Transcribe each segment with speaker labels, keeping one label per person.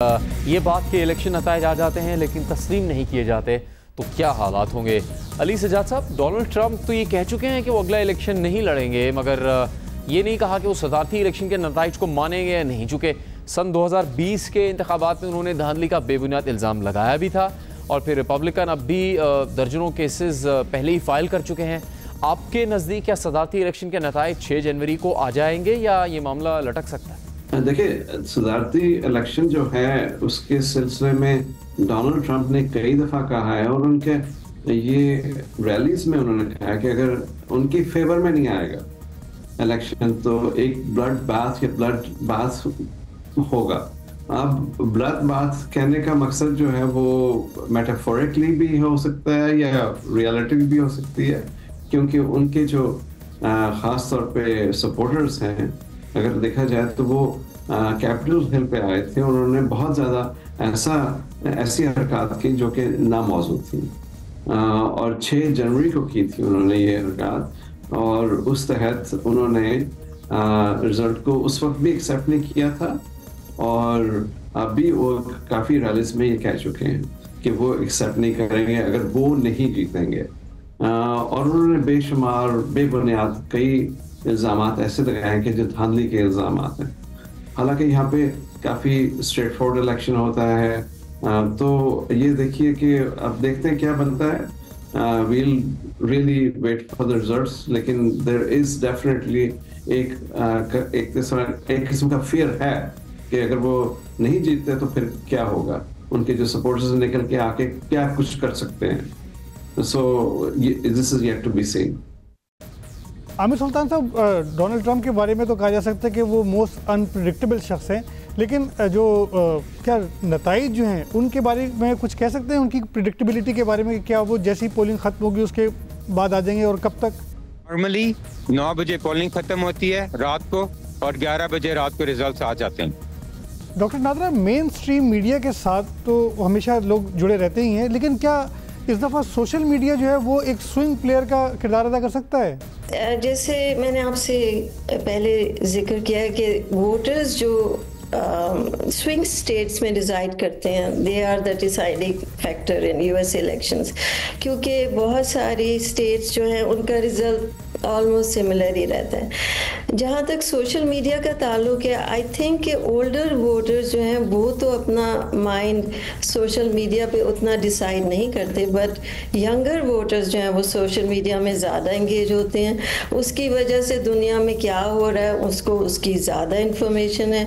Speaker 1: ये बात के इलेक्शन नतायज आ जाते हैं लेकिन तस्लीम नहीं किए जाते तो क्या हालात होंगे। अली सजाद साहब, डोनाल्ड ट्रंप तो ये कह चुके हैं कि वो अगला इलेक्शन नहीं लड़ेंगे, मगर ये नहीं कहा कि वो सदारती इलेक्शन के नताइज को मानेंगे या नहीं। चूँकि सन 2020 के इंतखाबात में उन्होंने धांधली का बेबुनियाद इल्ज़ाम लगाया भी था और फिर रिपब्लिकन अब भी दर्जनों केसेस पहले ही फाइल कर चुके हैं। आपके नज़दीक क्या सदारती इलेक्शन के नताइज 6 जनवरी को आ जाएंगे या ये मामला लटक सकता है?
Speaker 2: देखिए, सदारती इलेक्शन जो है उसके सिलसिले में डोनाल्ड ट्रंप ने कई दफ़ा कहा है और उनके ये रैलीज में उन्होंने कहा कि अगर उनकी फेवर में नहीं आएगा इलेक्शन तो एक ब्लड बाथ या ब्लड बाथ होगा। अब ब्लड बाथ कहने का मकसद जो है वो मेटाफोरिकली भी हो सकता है या रियलिटी भी हो सकती है, क्योंकि उनके जो ख़ास तौर पे सपोर्टर्स हैं, अगर देखा जाए तो वो कैपिटल हिल पे आए थे, उन्होंने बहुत ज़्यादा ऐसी हरकत की जो कि नामौजूद थी और 6 जनवरी को की थी उन्होंने ये हरकत, और उस तहत उन्होंने रिजल्ट को उस वक्त भी एक्सेप्ट नहीं किया था और अभी वो काफ़ी रैलीज में ये कह चुके हैं कि वो एक्सेप्ट नहीं करेंगे अगर वो नहीं जीतेंगे। और उन्होंने बेशुमार बेबुनियाद कई इल्ज़ाम ऐसे लगाए हैं कि जो धांधली के इल्ज़ाम हैं। हालांकि यहाँ पे काफ़ी स्ट्रेट फॉरवर्ड इलेक्शन होता है, तो ये देखिए कि अब देखते हैं क्या बनता है। We'll really wait for the results, लेकिन देयर इज डेफिनेटली एक किस्म का फियर है कि अगर वो नहीं जीतते तो फिर क्या होगा, उनके जो सपोर्टर्स निकल के आके क्या कुछ कर सकते हैं। So this is yet to be seen.
Speaker 3: Aamir Sultan साहब, डोनाल्ड ट्रंप के बारे में तो कहा जा सकता है कि वो मोस्ट अनप्रिडिक्टेबल शख्स हैं, लेकिन जो क्या नताइज जो हैं उनके बारे में कुछ कह सकते हैं, उनकी प्रिडिक्टेबिलिटी के बारे में? क्या वो जैसी पोलिंग ख़त्म होगी उसके बाद आ जाएंगे और कब तक?
Speaker 4: नॉर्मली 9 बजे पोलिंग ख़त्म होती है रात को और 11 बजे रात को रिजल्ट आ जाते हैं।
Speaker 3: Doctor NADRA, main stream media के साथ तो हमेशा लोग जुड़े रहते ही हैं, लेकिन क्या इस दफ़ा सोशल मीडिया जो है वो एक स्विंग प्लेयर का किरदार अदा कर सकता है?
Speaker 5: जैसे मैंने आपसे पहले जिक्र किया है कि वोटर्स जो स्विंग स्टेट्स में डिसाइड करते हैं, they are the deciding factor in US elections, क्योंकि बहुत सारी स्टेट्स जो हैं उनका रिजल्ट ऑलमोस्ट सिमिलर ही रहता है। जहाँ तक सोशल मीडिया का ताल्लुक है, आई थिंक कि ओल्डर वोटर्स जो हैं वो तो अपना माइंड सोशल मीडिया पे उतना डिसाइड नहीं करते, बट यंगर वोटर्स जो हैं वो सोशल मीडिया में ज़्यादा इंगेज होते हैं। उसकी वजह से दुनिया में क्या हो रहा है उसको उसकी ज़्यादा इंफॉर्मेशन है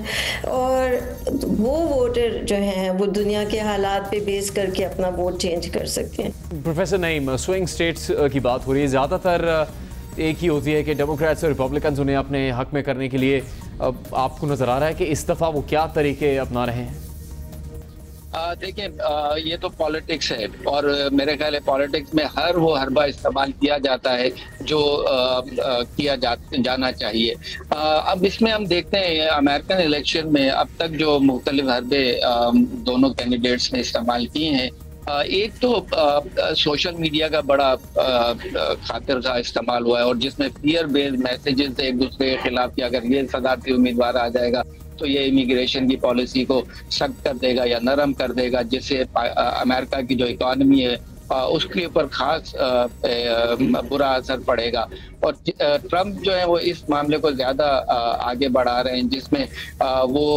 Speaker 5: और वो वोटर जो हैं वो दुनिया के हालात पे बेस करके अपना वोट चेंज कर सकते हैं।
Speaker 1: प्रोफेसर नईम, स्विंग स्टेट्स की बात हो रही है, ज़्यादातर एक ही होती है कि डेमोक्रेट्स और रिपब्लिकन्स उन्हें अपने हक में करने के लिए आपको नज़र आ रहा है कि इस दफ़ा वो क्या तरीके अपना रहे हैं?
Speaker 6: देखिए, ये तो पॉलिटिक्स है और मेरे ख्याल है पॉलिटिक्स में हर वो हरबा इस्तेमाल किया जाता है जो किया जाना चाहिए। अब इसमें हम देखते हैं अमेरिकन इलेक्शन में अब तक जो मुख्तलिफ हरबे दोनों कैंडिडेट्स ने इस्तेमाल किए हैं, एक तो सोशल मीडिया का बड़ा खातिर का इस्तेमाल हुआ है और जिसमें फियर बेस्ड मैसेजेस एक दूसरे के खिलाफ कि अगर ये सदारती उम्मीदवार आ जाएगा तो ये इमिग्रेशन की पॉलिसी को सख्त कर देगा या नरम कर देगा, जिससे अमेरिका की जो इकॉनमी है उसके ऊपर खास बुरा असर पड़ेगा। और ट्रंप जो है वो इस मामले को ज़्यादा आगे बढ़ा रहे हैं, जिसमें वो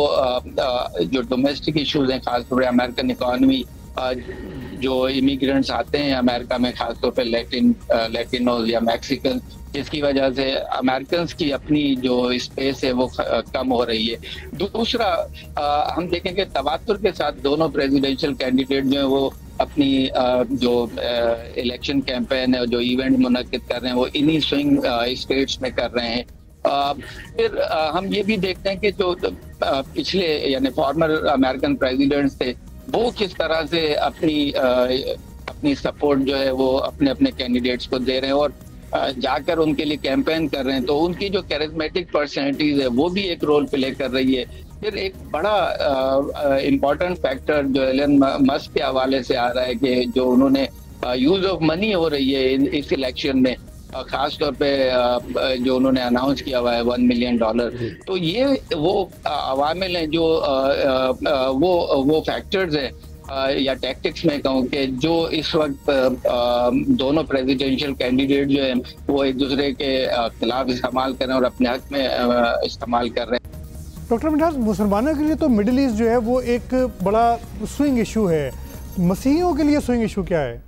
Speaker 6: जो डोमेस्टिक इश्यूज हैं, खासतौर पर अमेरिकन इकॉनमी, जो इमिग्रेंट्स आते हैं अमेरिका में, खासतौर पर लैटिनोज या मैक्सिकन, जिसकी वजह से अमेरिकन की अपनी जो स्पेस है वो कम हो रही है। दूसरा, हम देखेंगे तवातुर के साथ दोनों प्रेसिडेंशियल कैंडिडेट जो है वो अपनी जो इलेक्शन कैंपेन है, जो इवेंट मुनक्किद कर रहे हैं, वो इन्हीं स्विंग स्टेट्स में कर रहे हैं। फिर हम ये भी देखते हैं कि जो पिछले यानी फॉर्मर अमेरिकन प्रेसिडेंट्स थे वो किस तरह से अपनी सपोर्ट जो है वो अपने अपने कैंडिडेट्स को दे रहे हैं और जाकर उनके लिए कैंपेन कर रहे हैं, तो उनकी जो कैरिज्मेटिक पर्सनैलिटीज है वो भी एक रोल प्ले कर रही है। फिर एक बड़ा इम्पोर्टेंट फैक्टर जो एलन मस्क के हवाले से आ रहा है कि जो उन्होंने यूज ऑफ मनी हो रही है इस इलेक्शन में, खास तौर पे जो उन्होंने अनाउंस किया हुआ है $1 मिलियन, तो ये वो अवामिल हैं जो वो फैक्टर्स हैं या टैक्टिक्स में कहूँ कि जो इस वक्त दोनों प्रेसिडेंशियल कैंडिडेट जो हैं वो एक दूसरे के खिलाफ इस्तेमाल कर रहे हैं और अपने हक में इस्तेमाल कर रहे हैं।
Speaker 3: डॉक्टर मिनहाज, मुसलमानों के लिए तो मिडिल ईस्ट जो है वो एक बड़ा स्विंग इशू है, मसीहियों के लिए स्विंग इशू क्या है?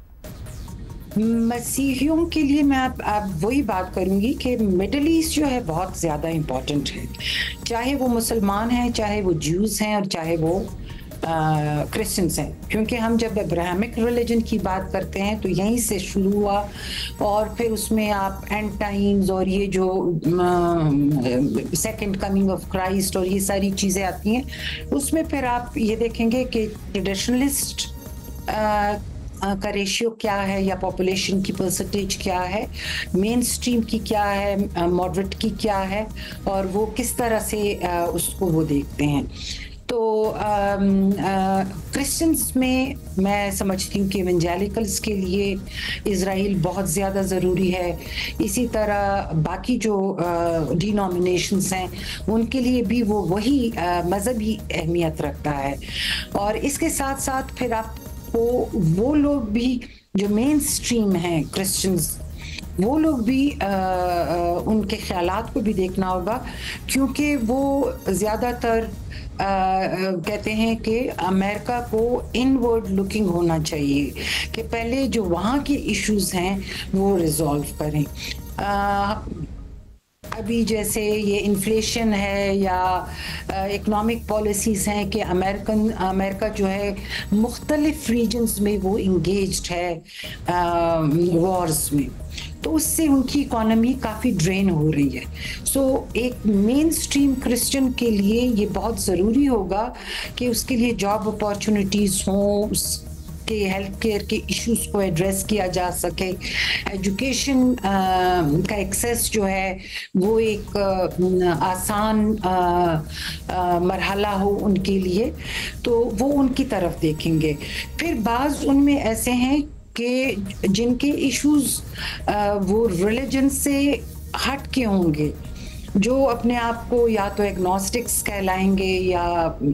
Speaker 7: मसीहियों के लिए मैं अब वही बात करूंगी कि मिडिल ईस्ट जो है बहुत ज़्यादा इम्पोर्टेंट है, चाहे वो मुसलमान हैं, चाहे वो ज्यूज़ हैं और चाहे वो क्रिश्चियंस हैं, क्योंकि हम जब अब्राहमिक रिलीजन की बात करते हैं तो यहीं से शुरू हुआ और फिर उसमें आप एंड टाइम्स और ये जो सेकंड कमिंग ऑफ क्राइस्ट और ये सारी चीज़ें आती हैं, उसमें फिर आप ये देखेंगे कि ट्रेडिशनलिस्ट का रेशियो क्या है या पॉपुलेशन की परसेंटेज क्या है, मेन स्ट्रीम की क्या है, मॉडरेट की क्या है, और वो किस तरह से उसको वो देखते हैं। तो क्रिश्चियंस में मैं समझती हूँ कि इवेंजेलिकल्स के लिए इज़राइल बहुत ज़्यादा ज़रूरी है। इसी तरह बाकी जो डिनोमिनेशंस हैं उनके लिए भी वो वही मज़हबी अहमियत रखता है। और इसके साथ साथ फिर आपको वो लोग भी जो मेन स्ट्रीम हैं क्रिश्चियंस, वो लोग भी उनके ख्यालात को भी देखना होगा, क्योंकि वो ज़्यादातर कहते हैं कि अमेरिका को इनवर्ड लुकिंग होना चाहिए कि पहले जो वहाँ के इश्यूज हैं वो रिजॉल्व करें। अभी जैसे ये इन्फ्लेशन है या इकोनॉमिक पॉलिसीज़ हैं कि अमेरिका जो है मुख्तलिफ रीजन्स में वो इंगेज्ड है वॉर्स में, तो उससे उनकी इकोनॉमी काफ़ी ड्रेन हो रही है। सो एक मेन स्ट्रीम क्रिश्चियन के लिए ये बहुत ज़रूरी होगा कि उसके लिए जॉब अपॉर्चुनिटीज़ हों, के हेल्थ केयर के इश्यूज को एड्रेस किया जा सके, एजुकेशन का एक्सेस जो है वो एक आसान मरहला हो उनके लिए, तो वो उनकी तरफ देखेंगे। फिर बाज़ उनमें ऐसे हैं कि जिनके इश्यूज वो रिलीजन से हट के होंगे, जो अपने आप को या तो एग्नोस्टिक्स कहलाएंगे या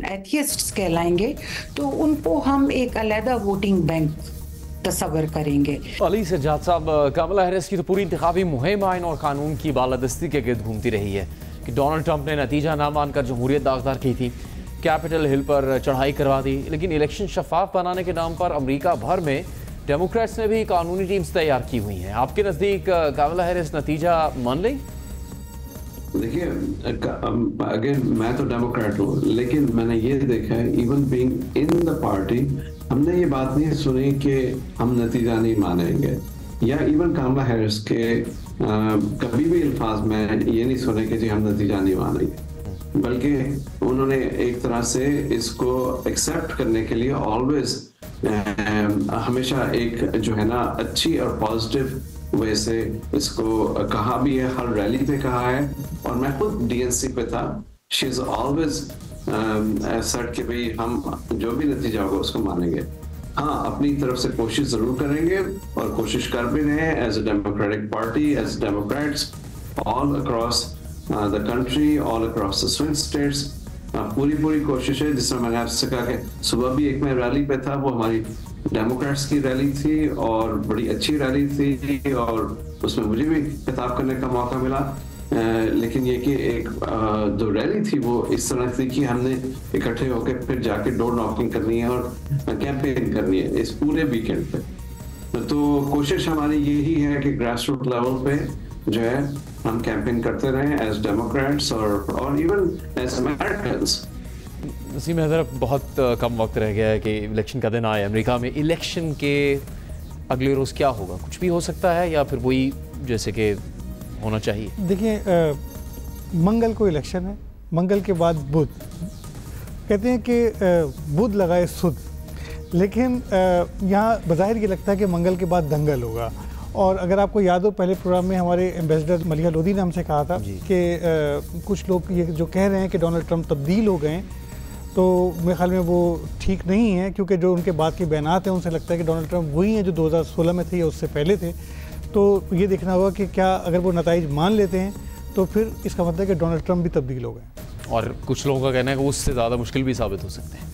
Speaker 7: एथियस्ट्स कहलाएंगे, तो उनको हम एक अलग वोटिंग बैंक तस्वर करेंगे।
Speaker 1: अली सज्जाद साहब, कमला हैरिस की तो पूरी इंतखाबी मुहिम आइन और कानून की बालादस्ती के गिर्द घूमती रही है कि डोनाल्ड ट्रंप ने नतीजा ना मानकर जमहूरियत दागदार की थी, कैपिटल हिल पर चढ़ाई करवा दी, लेकिन इलेक्शन शफाफ बनाने के नाम पर अमरीका भर में डेमोक्रेट्स ने भी कानूनी टीम्स तैयार की हुई हैं। आपके नज़दीक कमला हैरिस नतीजा मान लें?
Speaker 2: देखिए, अगेन मैं तो डेमोक्रेट हूँ, लेकिन मैंने ये देखा है even being in the party, हमने ये बात नहीं सुनी कि हम नतीजा नहीं मानेंगे, या इवन कमला हैरिस के कभी भी अल्फाज में ये नहीं सुने कि जी हम नतीजा नहीं मानेंगे, बल्कि उन्होंने एक तरह से इसको एक्सेप्ट करने के लिए ऑलवेज हमेशा एक जो है ना अच्छी और पॉजिटिव वैसे इसको कहा भी है, हर रैली पे कहा है, और मैं खुद डीएनसी पे था। शी इज ऑलवेज सेड कि भाई हम जो भी नतीजा होगा उसको मानेंगे। हाँ, अपनी तरफ से कोशिश जरूर करेंगे और कोशिश कर भी रहे हैं as a democratic party, as democrats all across the country, all across the swing states. पूरी कोशिश है। जिस तरह मैंने आपसे कहा कि सुबह भी एक मैं रैली पे था, वो हमारी डेमोक्रेट्स की रैली थी और बड़ी अच्छी रैली थी, और उसमें मुझे भी खिताब करने का मौका मिला। लेकिन ये कि एक जो रैली थी वो इस तरह थी कि हमने इकट्ठे होकर फिर जाके डोर नॉकिंग करनी है और कैंपेन करनी है इस पूरे वीकेंड पे। तो कोशिश हमारी यही है कि ग्रास रूट लेवल पे जो है हम कैंपेन करते रहें एज डेमोक्रेट्स और even as Americans.
Speaker 1: Naseem Haider, बहुत कम वक्त रह गया है कि इलेक्शन का दिन आए। अमेरिका में इलेक्शन के अगले रोज़ क्या होगा? कुछ भी हो सकता है या फिर वही जैसे कि होना चाहिए?
Speaker 3: देखिए, मंगल को इलेक्शन है, मंगल के बाद बुध। कहते हैं कि बुध लगाए सुध, लेकिन यहाँ बज़ाहिर ये लगता है कि मंगल के बाद दंगल होगा। और अगर आपको याद हो, पहले प्रोग्राम में हमारे एम्बेसडर मलिहा लोधी ने हमसे कहा था कि कुछ लोग ये जो कह रहे हैं कि डोनाल्ड ट्रंप तब्दील हो गए, तो मेरे ख्याल में वो ठीक नहीं है, क्योंकि जो उनके बाद के बयानात हैं उनसे लगता है कि डोनाल्ड ट्रंप वही हैं जो 2016 में थे या उससे पहले थे। तो ये देखना होगा कि क्या अगर वो नताइज मान लेते हैं तो फिर इसका मतलब है कि डोनाल्ड ट्रंप भी तब्दील हो गए।
Speaker 1: और कुछ लोगों का कहना है कि उससे ज़्यादा मुश्किल भी साबित हो सकते हैं।